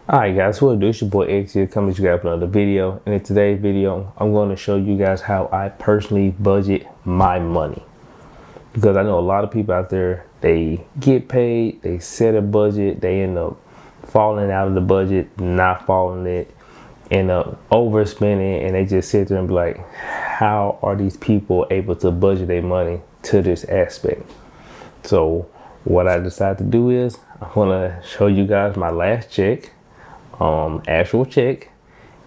Alright guys, what do? It's your boy X here coming to you guys with another video. And in today's video, I'm going to show you guys how I personally budget my money. Because I know a lot of people out there, they get paid, they set a budget, they end up falling out of the budget, not following it, end up overspending, and they just sit there and be like, how are these people able to budget their money to this aspect? So what I decided to do is I'm gonna show you guys my last check, actual check,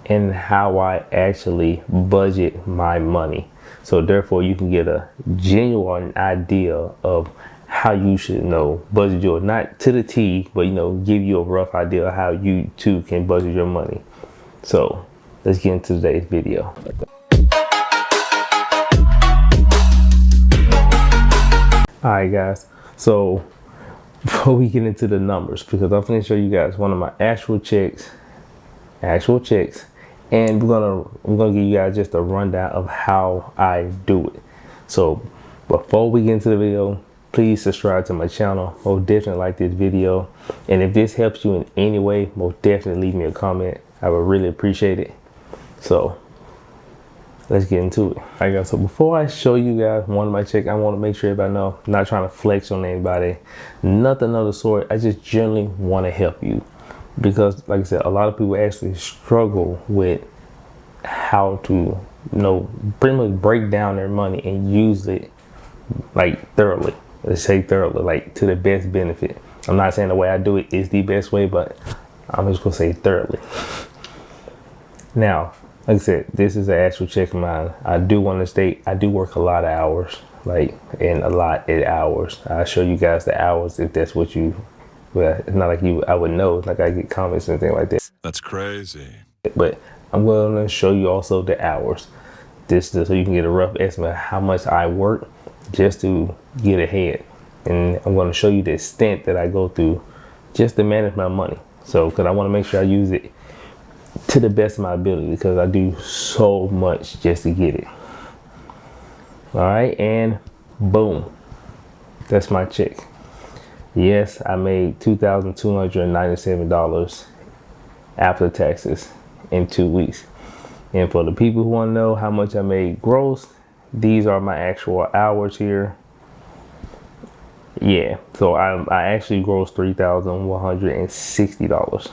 and how I actually budget my money. So therefore you can get a genuine idea of how you should budget your, not to the T, but give you a rough idea of how you too can budget your money. So let's get into today's video. Alright guys, so before we get into the numbers, because I'm going to show you guys one of my actual checks, and I'm gonna give you guys just a rundown of how I do it. So before we get into the video, please subscribe to my channel. Most definitely like this video, and if this helps you in any way, most definitely leave me a comment. I would really appreciate it. So let's get into it. Alright guys, so before I show you guys one of my checks, I want to make sure everybody know I'm not trying to flex on anybody, nothing of the sort. I just generally want to help you, because like I said, a lot of people actually struggle with how to pretty much break down their money and use it like thoroughly. Let's say thoroughly, like to the best benefit. I'm not saying the way I do it is the best way, but I'm just gonna say thoroughly. Now, like I said, this is an actual check of mine. I do want to state I do work a lot of hours, I'll show you guys the hours if that's what you, well, it's not like I would know, like I get comments and things like that. That's crazy. But I'm going to show you also the hours, so you can get a rough estimate of how much I work just to get ahead. And I'm going to show you the extent that I go through just to manage my money. So, because I want to make sure I use it to the best of my ability, because I do so much just to get it. All right, and boom, that's my check. Yes, I made $2,297 after taxes in 2 weeks. And for the people who want to know how much I made gross, these are my actual hours here. Yeah, so I actually grossed $3,160.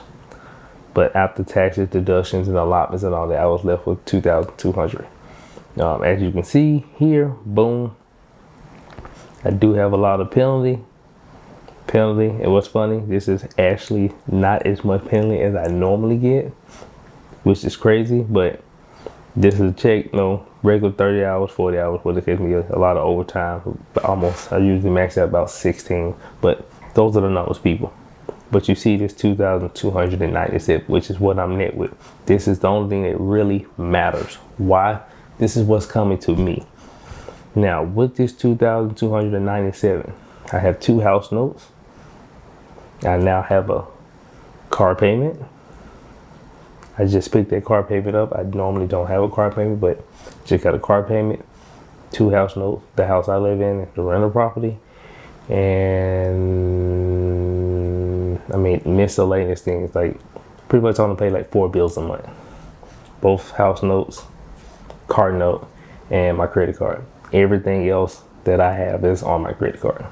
But after taxes, deductions, and allotments and all that, I was left with $2,200. As you can see here, boom, I do have a lot of penalty. And what's funny, this is actually not as much penalty as I normally get, which is crazy. But this is a check, regular 30 hours, 40 hours, what it gives me a lot of overtime. Almost, I usually max out about 16. But those are the numbers, people. But you see this 2,297, which is what I'm net with. This is the only thing that really matters. Why? This is what's coming to me. Now, with this 2,297, I have 2 house notes. I now have a car payment. I just picked that car payment up. I normally don't have a car payment, but just got a car payment, 2 house notes, the house I live in, the rental property, and miscellaneous things, like pretty much I'm gonna pay like 4 bills a month. Both house notes, car note, and my credit card. Everything else that I have is on my credit card.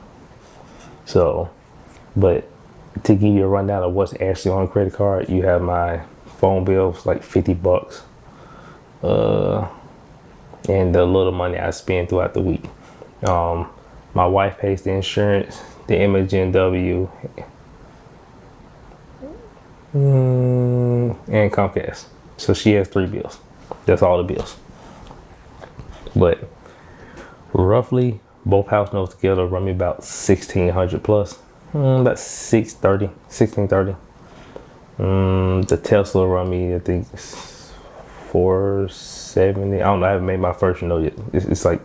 So, but to give you a rundown of what's actually on the credit card, you have my phone bill, like $50, and the little money I spend throughout the week. My wife pays the insurance, the MSGNW, and Comcast. So she has 3 bills. That's all the bills. But roughly, both house notes together run me about $1,600 plus, about $1630. The Tesla run me, I think, $470. I don't know. I haven't made my first note yet. It's like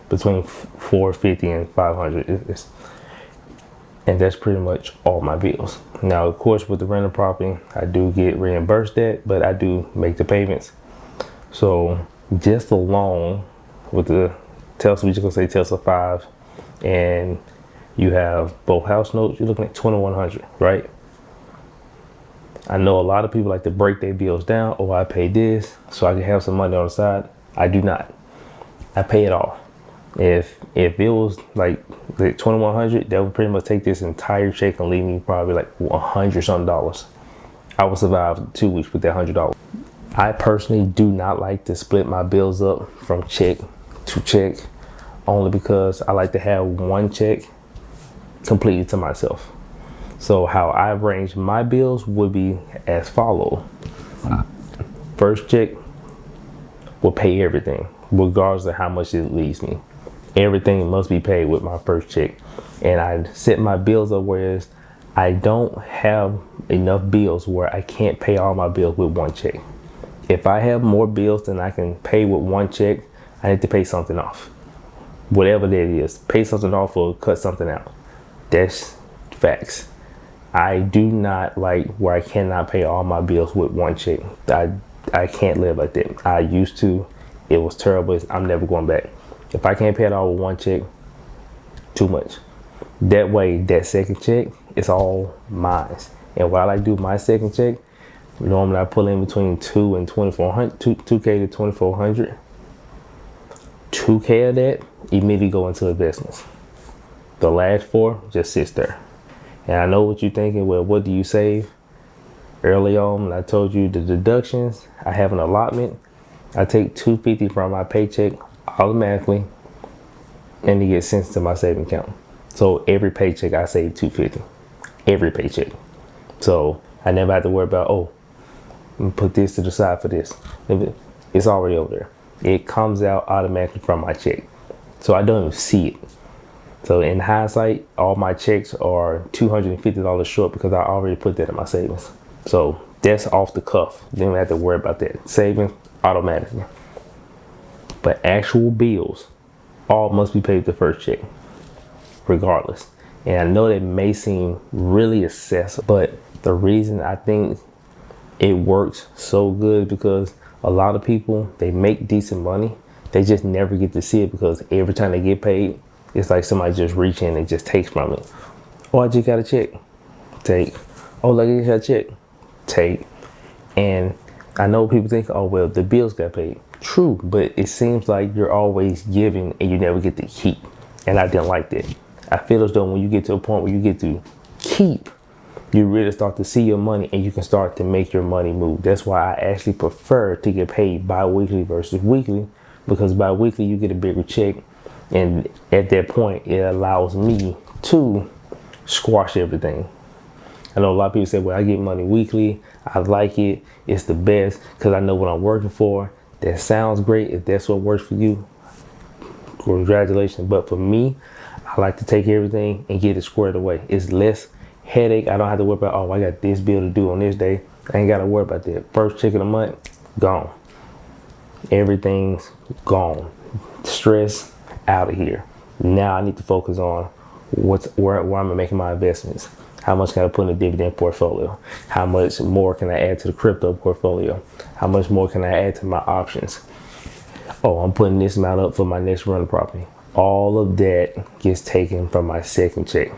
between $450 and $500. And that's pretty much all my bills. Now, of course, with the rental property, I do get reimbursed that, but I do make the payments. So just along with the Tesla, we just gonna say Tesla 5, and you have both house notes, you're looking at $2,100, right? I know a lot of people like to break their bills down. Oh, I pay this so I can have some money on the side. I do not. I pay it all. If it was like the 2,100, that would pretty much take this entire check and leave me probably like $100 something. I would survive 2 weeks with that $100. I personally do not like to split my bills up from check to check, only because I like to have one check completely to myself. So how I arrange my bills would be as follows. First check will pay everything, regardless of how much it leaves me. Everything must be paid with my first check. And I set my bills up whereas I don't have enough bills where I can't pay all my bills with one check. If I have more bills than I can pay with one check, I need to pay something off. Whatever that is, pay something off or cut something out. That's facts. I do not like where I cannot pay all my bills with one check. I can't live like that. I used to. It was terrible. I'm never going back. If I can't pay it all with one check, too much. That way, that second check is all mine. And while I do my second check, normally I pull in between 2 and 2,400, 2K to 2,400. 2K of that immediately go into investments. The last 4 just sits there. And I know what you're thinking. Well, what do you save? Early on, I told you the deductions. I have an allotment. I take $250 from my paycheck automatically, and it gets sent to my saving account. So every paycheck I save $250. Every paycheck. So I never have to worry about, oh, put this to the side for this. It's already over there. It comes out automatically from my check. So I don't even see it. So in hindsight, all my checks are $250 short because I already put that in my savings. So that's off the cuff. Then we have to worry about that. Savings automatically. But actual bills, all must be paid with the first check, regardless. And I know that may seem really excessive, but the reason I think it works so good because a lot of people, they make decent money. They just never get to see it because every time they get paid, it's like somebody just reach in and just takes from it. Oh, I just got a check. Take. Oh, look, I got a check. Take. And I know people think, oh, well, the bills got paid. True, but it seems like you're always giving and you never get to keep. And I didn't like that. I feel as though when you get to a point where you get to keep, you really start to see your money and you can start to make your money move. That's why I actually prefer to get paid bi-weekly versus weekly, because bi-weekly you get a bigger check. And at that point, it allows me to squash everything. I know a lot of people say, well, I get money weekly. I like it. It's the best because I know what I'm working for. That sounds great. If that's what works for you, congratulations. But for me, I like to take everything and get it squared away. It's less headache. I don't have to worry about, oh, I got this bill to do on this day. I ain't got to worry about that. First check of the month, gone. Everything's gone. Stress out of here. Now I need to focus on where I'm making my investments. How much can I put in a dividend portfolio? How much more can I add to the crypto portfolio? How much more can I add to my options? Oh, I'm putting this amount up for my next rental property. All of that gets taken from my second check.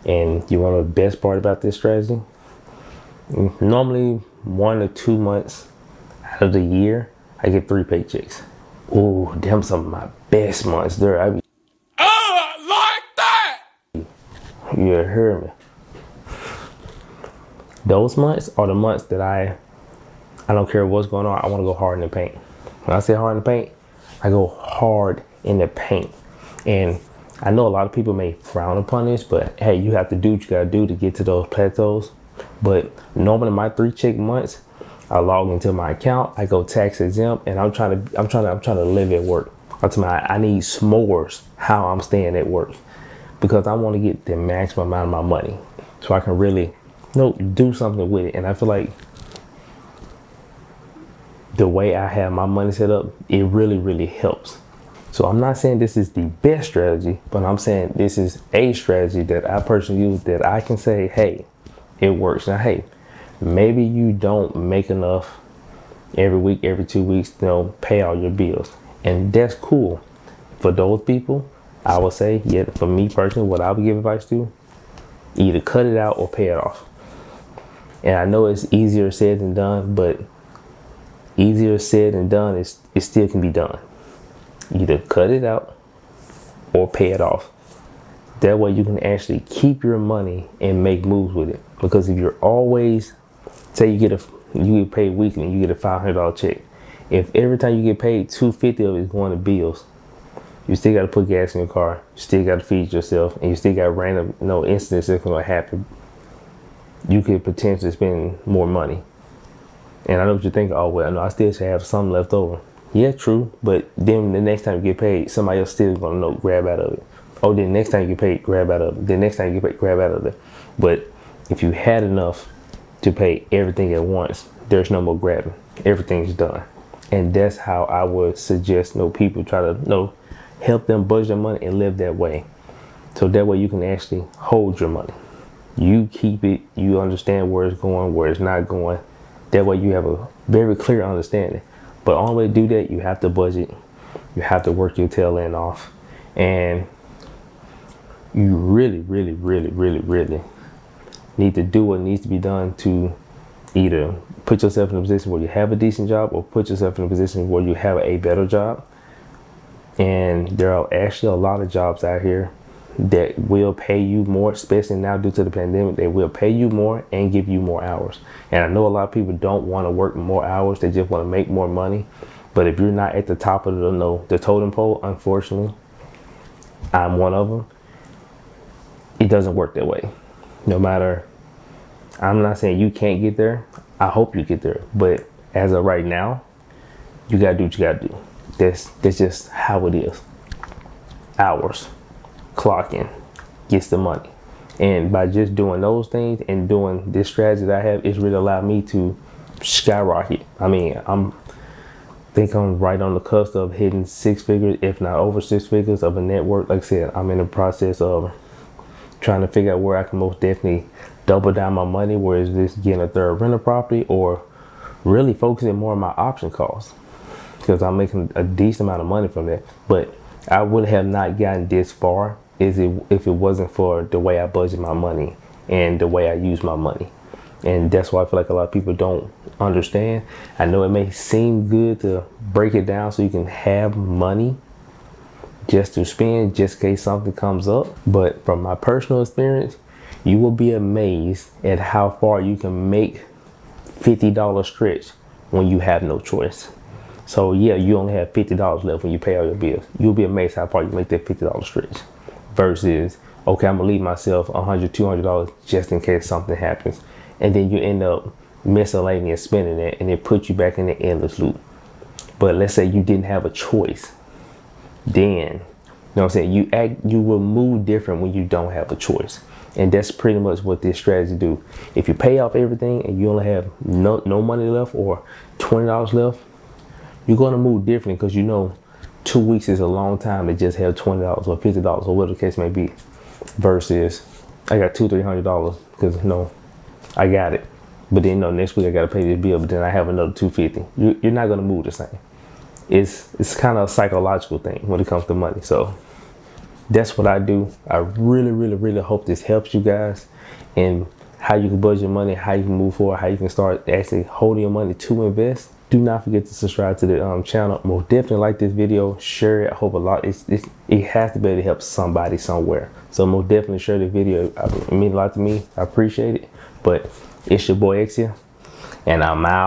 And you want the best part about this strategy? Normally 1 or 2 months out of the year, I get 3 paychecks. Ooh, them some of my best months there. I like that. You heard me. Those months are the months that I don't care what's going on. I want to go hard in the paint. When I say hard in the paint, I go hard in the paint. And I know a lot of people may frown upon this, but hey, you have to do what you gotta do to get to those plateaus. But normally my 3 check months, I log into my account, I go tax exempt, and I'm trying to live at work. I need s'mores how I'm staying at work because I want to get the maximum amount of my money so I can really do something with it. And I feel like the way I have my money set up, it really, really helps. So I'm not saying this is the best strategy, but I'm saying this is a strategy that I personally use that I can say, hey, it works. Now, hey, maybe you don't make enough every week, every 2 weeks, pay all your bills. And that's cool. For those people, I would say, yeah, for me personally, what I would give advice to, either cut it out or pay it off. And I know it's easier said than done, but easier said than done, it still can be done. Either cut it out or pay it off. That way you can actually keep your money and make moves with it. Because if you're always, say you get paid weekly and you get a $500 check. If every time you get paid, $250 of it is going to bills, you still got to put gas in your car. You still got to feed yourself, and you still got random, incidents that's going to happen. You could potentially spend more money. And I know what you're thinking. Oh well, no, I still should have some left over. Yeah, true. But then the next time you get paid, somebody else still going to grab out of it. Oh, then next time you get paid, grab out of it. Then next time you get paid, grab out of it. But if you had enough to pay everything at once, there's no more grabbing. Everything's done. And that's how I would suggest people try to help them budget their money and live that way. So that way you can actually hold your money. You keep it, you understand where it's going, where it's not going. That way you have a very clear understanding. But the only way to do that, you have to budget. You have to work your tail end off. And you really, really, really, really, really need to do what needs to be done to either put yourself in a position where you have a decent job or put yourself in a position where you have a better job. And there are actually a lot of jobs out here that will pay you more, especially now due to the pandemic. They will pay you more and give you more hours. And I know a lot of people don't want to work more hours. They just want to make more money. But if you're not at the top of the totem pole, unfortunately, I'm one of them. It doesn't work that way. No matter, I'm not saying you can't get there. I hope you get there. But as of right now, you got to do what you got to do. That's just how it is. Hours, clocking, gets the money. And by just doing those things and doing this strategy that I have, it's really allowed me to skyrocket. I mean, I'm right on the cusp of hitting 6 figures, if not over 6 figures of a network. Like I said, I'm in the process of trying to figure out where I can most definitely double down my money. Where is this getting a third rental property, or really focusing more on my option costs, because I'm making a decent amount of money from that. But I would have not gotten this far if it wasn't for the way I budget my money and the way I use my money. And that's why I feel like a lot of people don't understand. I know it may seem good to break it down so you can have money just to spend, just in case something comes up. But from my personal experience, you will be amazed at how far you can make $50 stretch when you have no choice. So yeah, you only have $50 left when you pay all your bills. You'll be amazed how far you make that $50 stretch. Versus, okay, I'm gonna leave myself $100, $200 just in case something happens. And then you end up miscellaneous spending it, and it puts you back in the endless loop. But let's say you didn't have a choice. Then, you know what I'm saying, you will move different when you don't have a choice. And that's pretty much what this strategy do. If you pay off everything and you only have no money left or $20 left, you're gonna move differently, because 2 weeks is a long time to just have $20 or $50 or whatever the case may be. Versus, I got $200-300 because I got it. But then next week I gotta pay this bill, but then I have another $250. You're not gonna move the same. It's kind of a psychological thing when it comes to money. So that's what I do. I really, really, really hope this helps you guys in how you can budget your money, how you can move forward, how you can start actually holding your money to invest. Do not forget to subscribe to the channel. Most definitely like this video, share it. I hope a lot. It has to be able to help somebody somewhere. So most definitely share the video. It means a lot to me. I appreciate it. But it's your boy X here, and I'm out.